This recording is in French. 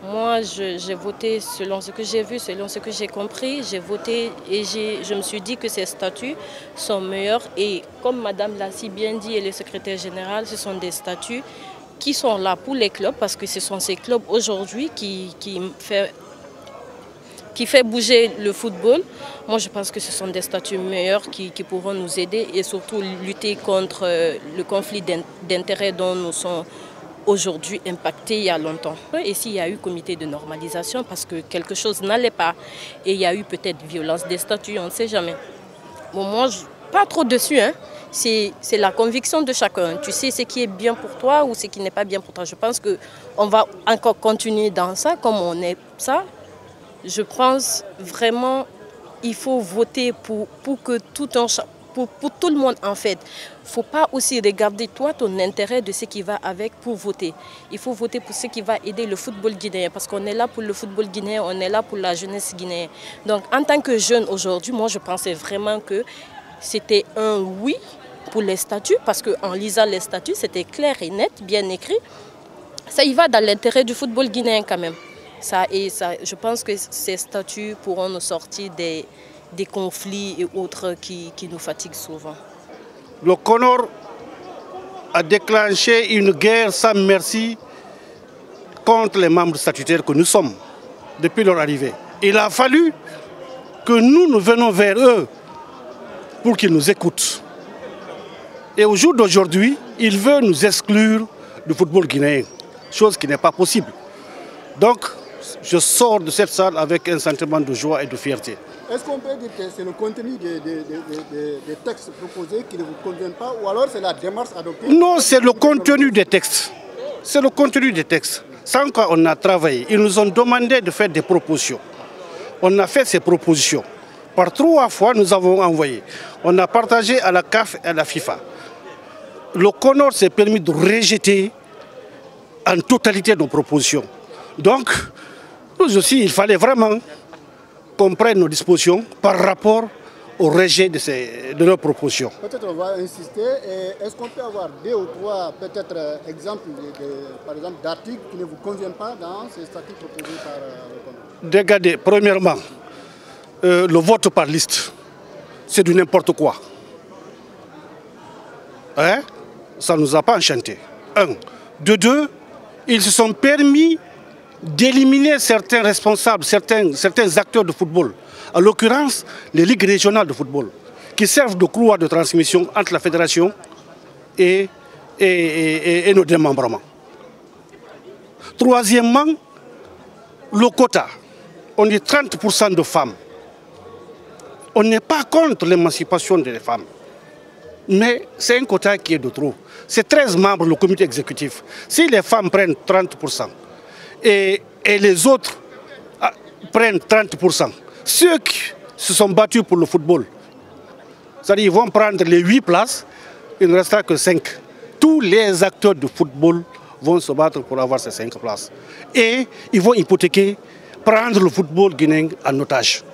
Moi, j'ai voté selon ce que j'ai vu, selon ce que j'ai compris. J'ai voté et je me suis dit que ces statuts sont meilleurs. Et comme Madame l'a si bien dit et le secrétaire général, ce sont des statuts qui sont là pour les clubs parce que ce sont ces clubs aujourd'hui qui fait bouger le football. Moi, je pense que ce sont des statuts meilleurs qui pourront nous aider et surtout lutter contre le conflit d'intérêts dont nous sommes aujourd'hui impactés il y a longtemps. Et s'il y a eu comité de normalisation parce que quelque chose n'allait pas et il y a eu peut-être violence des statuts, on ne sait jamais. Bon, moi, pas trop dessus, hein. C'est la conviction de chacun. Tu sais ce qui est bien pour toi ou ce qui n'est pas bien pour toi. Je pense qu'on va encore continuer dans ça comme on est ça. Je pense vraiment qu'il faut voter pour que pour tout le monde en fait. Il ne faut pas aussi regarder toi ton intérêt de ce qui va avec pour voter. Il faut voter pour ce qui va aider le football guinéen parce qu'on est là pour le football guinéen, on est là pour la jeunesse guinéenne. Donc en tant que jeune aujourd'hui, moi je pensais vraiment que c'était un oui pour les statuts parce qu'en lisant les statuts, c'était clair et net, bien écrit. Ça y va dans l'intérêt du football guinéen quand même. Je pense que ces statuts pourront nous sortir des conflits et autres qui nous fatiguent souvent. Le CONOR a déclenché une guerre sans merci contre les membres statutaires que nous sommes depuis leur arrivée. Il a fallu que nous venions vers eux pour qu'ils nous écoutent. Et au jour d'aujourd'hui, ils veulent nous exclure du football guinéen, chose qui n'est pas possible. Donc, je sors de cette salle avec un sentiment de joie et de fierté. Est-ce qu'on peut dire que c'est le contenu des textes proposés qui ne vous convient pas ou alors c'est la démarche adoptée? Non, c'est le contenu des textes. C'est le contenu des textes. Sans quoi on a travaillé, ils nous ont demandé de faire des propositions. On a fait ces propositions. Par 3 fois, nous avons envoyé. On a partagé à la CAF et à la FIFA. Le CONOR s'est permis de rejeter en totalité nos propositions. Donc, nous aussi, il fallait vraiment qu'on prenne nos dispositions par rapport au rejet de leurs propositions. Peut-être on va insister. Est-ce qu'on peut avoir 2 ou 3 exemples par exemple, d'articles qui ne vous conviennent pas dans ces statuts proposés par le CONOR? Regardez, premièrement, le vote par liste, c'est du n'importe quoi. Hein? Ça ne nous a pas enchantés. 1. De 2, ils se sont permis d'éliminer certains responsables, certains acteurs de football, en l'occurrence les ligues régionales de football, qui servent de couloir de transmission entre la fédération et nos démembrements. Troisièmement, le quota. On dit 30% de femmes. On n'est pas contre l'émancipation des femmes, mais c'est un quota qui est de trop. C'est 13 membres le comité exécutif. Si les femmes prennent 30%, et les autres prennent 30%. Ceux qui se sont battus pour le football, c'est-à-dire ils vont prendre les 8 places, il ne restera que 5. Tous les acteurs de football vont se battre pour avoir ces 5 places. Et ils vont hypothéquer, prendre le football guinéen en otage.